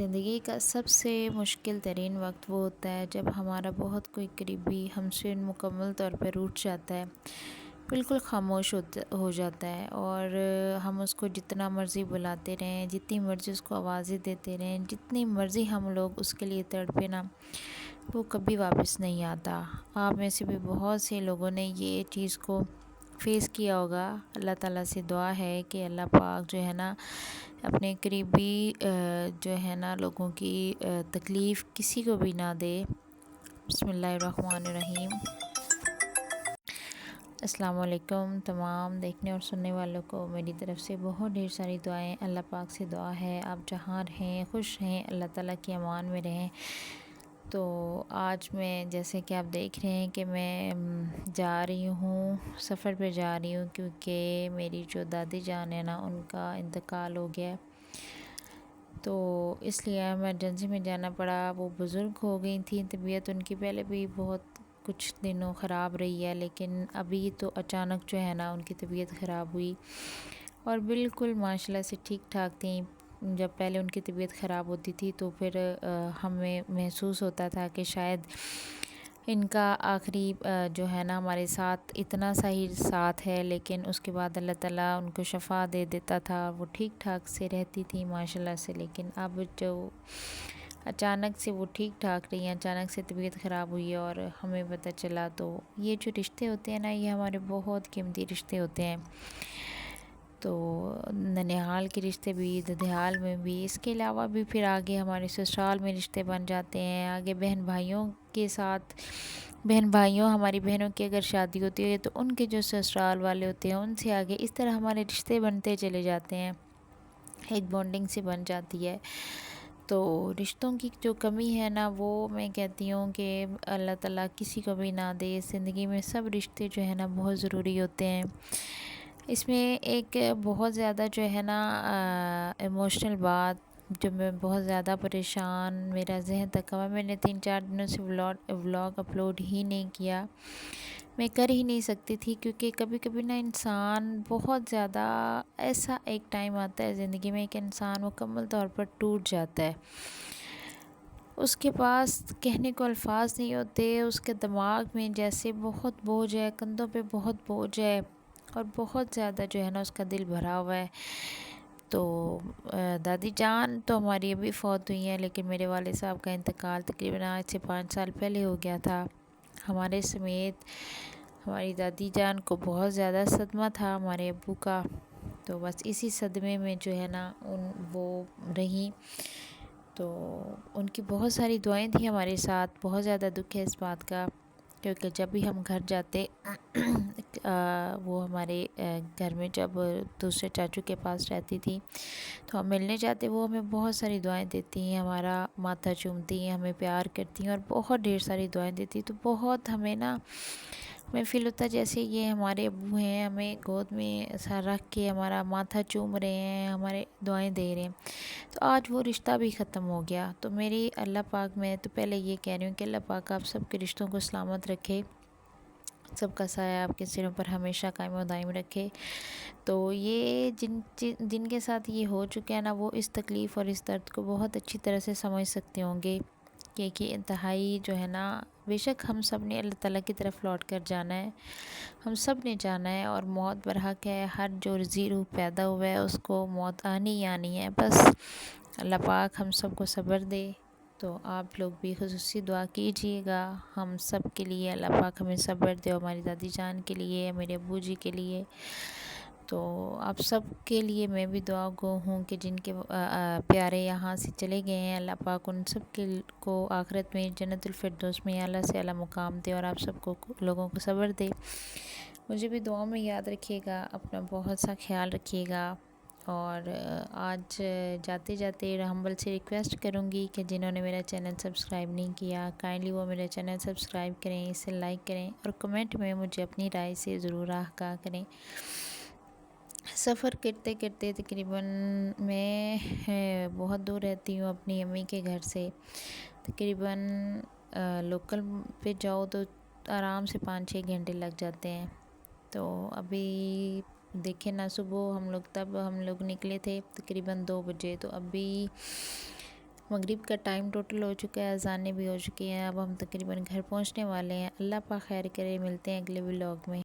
زندگی کا سب سے مشکل ترین وقت وہ ہوتا ہے جب ہمارا بہت کوئی قریبی ہم سے مکمل طور پر روٹھ جاتا ہے، بالکل خاموش ہو جاتا ہے، اور ہم اس کو جتنا مرضی بلاتے رہیں، جتنی مرضی اس کو آوازیں دیتے رہیں، جتنی مرضی ہم لوگ اس کے لیے تڑپے نا، وہ کبھی واپس نہیں آتا۔ آپ میں سے بھی بہت سے لوگوں نے یہ چیز کو فیس کیا ہوگا۔ اللہ تعالیٰ سے دعا ہے کہ اللہ پاک جو ہے نا اپنے قریبی جو ہے نا لوگوں کی تکلیف کسی کو بھی نہ دے۔ بسم اللہ الرحمن الرحیم۔ السلام علیکم تمام دیکھنے اور سننے والوں کو میری طرف سے بہت ڈھیر ساری دعائیں۔ اللہ پاک سے دعا ہے آپ جہاں رہیں خوش رہیں، اللہ تعالیٰ کی امان میں رہیں۔ تو آج میں جیسے کہ آپ دیکھ رہے ہیں کہ میں جا رہی ہوں، سفر پہ جا رہی ہوں، کیونکہ میری جو دادی جان ہے نا ان کا انتقال ہو گیا ہے، تو اس لیے ایمرجنسی میں جانا پڑا۔ وہ بزرگ ہو گئی تھیں، طبیعت ان کی پہلے بھی بہت کچھ دنوں خراب رہی ہے، لیکن ابھی تو اچانک جو ہے نا ان کی طبیعت خراب ہوئی، اور بالکل ماشاءاللہ سے ٹھیک ٹھاک تھیں۔ جب پہلے ان کی طبیعت خراب ہوتی تھی تو پھر ہمیں محسوس ہوتا تھا کہ شاید ان کا آخری جو ہے نا ہمارے ساتھ اتنا سا ہی ساتھ ہے، لیکن اس کے بعد اللہ تعالیٰ ان کو شفا دے دیتا تھا، وہ ٹھیک ٹھاک سے رہتی تھی ماشاءاللہ سے۔ لیکن اب جو اچانک سے وہ ٹھیک ٹھاک رہی ہیں، اچانک سے طبیعت خراب ہوئی اور ہمیں پتہ چلا، تو یہ جو رشتے ہوتے ہیں نا یہ ہمارے بہت قیمتی رشتے ہوتے ہیں۔ تو ننیحال کے رشتے بھی، ددھیال میں بھی، اس کے علاوہ بھی پھر آگے ہمارے سسرال میں رشتے بن جاتے ہیں، آگے بہن بھائیوں کے ساتھ، بہن بھائیوں ہماری بہنوں کی اگر شادی ہوتی ہے تو ان کے جو سسرال والے ہوتے ہیں ان سے آگے، اس طرح ہمارے رشتے بنتے چلے جاتے ہیں، ایک بانڈنگ سے بن جاتی ہے۔ تو رشتوں کی جو کمی ہے نا وہ میں کہتی ہوں کہ اللہ تعالیٰ کسی کو بھی نہ دے۔ زندگی میں سب رشتے جو ہے نا بہت ضروری ہوتے ہیں۔ اس میں ایک بہت زیادہ جو ہے نا ایموشنل بات، جو میں بہت زیادہ پریشان، میرا ذہن تک ہوا، میں نے 3-4 دنوں سے ولاگ اپلوڈ ہی نہیں کیا، میں کر ہی نہیں سکتی تھی، کیونکہ کبھی کبھی نا انسان بہت زیادہ، ایسا ایک ٹائم آتا ہے زندگی میں کہ انسان مکمل طور پر ٹوٹ جاتا ہے، اس کے پاس کہنے کو الفاظ نہیں ہوتے، اس کے دماغ میں جیسے بہت بوجھ ہے، کندھوں پہ بہت بوجھ ہے، اور بہت زیادہ جو ہے نا اس کا دل بھرا ہوا ہے۔ تو دادی جان تو ہماری ابھی فوت ہوئی ہیں، لیکن میرے والد صاحب کا انتقال تقریباً آج سے 5 سال پہلے ہو گیا تھا۔ ہمارے سمیت ہماری دادی جان کو بہت زیادہ صدمہ تھا ہمارے ابو کا، تو بس اسی صدمے میں جو ہے نا وہ رہیں۔ تو ان کی بہت ساری دعائیں تھیں ہمارے ساتھ، بہت زیادہ دکھ ہے اس بات کا، کیونکہ جب بھی ہم گھر جاتے وہ ہمارے گھر میں جب دوسرے چاچو کے پاس رہتی تھی تو ہم ملنے جاتے، وہ ہمیں بہت ساری دعائیں دیتی ہیں، ہمارا ماتھا چومتی ہیں، ہمیں پیار کرتی ہیں اور بہت ڈھیر ساری دعائیں دیتی، تو بہت ہمیں نا ہمیں فیل ہوتا ہے جیسے یہ ہمارے ابو ہیں، ہمیں گود میں سر رکھ کے ہمارا ماتھا چوم رہے ہیں، ہمارے دعائیں دے رہے ہیں۔ تو آج وہ رشتہ بھی ختم ہو گیا، تو میری اللہ پاک، میں تو پہلے یہ کہہ رہی ہوں کہ اللہ پاک آپ سب کے رشتوں کو سلامت رکھے، سب کا سایہ آپ کے سروں پر ہمیشہ قائم و دائم رکھے۔ تو یہ جن کے ساتھ یہ ہو چکا ہے نا وہ اس تکلیف اور اس درد کو بہت اچھی طرح سے سمجھ سکتے ہوں گے، کہ انتہائی جو ہے نا، بے شک ہم سب نے اللہ تعالیٰ کی طرف لوٹ کر جانا ہے، ہم سب نے جانا ہے، اور موت برحق ہے، ہر جو رزق روح پیدا ہوا ہے اس کو موت آنی ہی آنی ہے، بس اللہ پاک ہم سب کو صبر دے۔ تو آپ لوگ بھی خصوصی دعا کیجئے گا ہم سب کے لیے، اللہ پاک ہمیں صبر دے، ہماری دادی جان کے لیے، میرے ابو جی کے لیے۔ تو آپ سب کے لیے میں بھی دعا گو ہوں کہ جن کے پیارے یہاں سے چلے گئے ہیں، اللہ پاک ان سب کے کو آخرت میں جنت الفردوس میں اعلیٰ سے اعلیٰ مقام دے، اور آپ سب کو لوگوں کو صبر دے۔ مجھے بھی دعاؤں میں یاد رکھیے گا، اپنا بہت سا خیال رکھیے گا، اور آج جاتے جاتے ہمبل سے ریکویسٹ کروں گی کہ جنہوں نے میرا چینل سبسکرائب نہیں کیا، کائنڈلی وہ میرا چینل سبسکرائب کریں، اسے لائک کریں، اور کمنٹ میں مجھے اپنی رائے سے ضرور آگاہ کریں۔ سفر کرتے کرتے تقریباً میں بہت دور رہتی ہوں اپنی امی کے گھر سے، تقریباً لوکل پہ جاؤ تو آرام سے 5-6 گھنٹے لگ جاتے ہیں۔ تو ابھی دیکھیں نا، صبح ہم لوگ نکلے تھے تقریباً 2 بجے، تو ابھی مغرب کا ٹائم ٹوٹل ہو چکا ہے، اذانیں بھی ہو چکی ہیں، اب ہم تقریباً گھر پہنچنے والے ہیں۔ اللہ پاک خیر کرے، ملتے ہیں اگلے ولاگ میں۔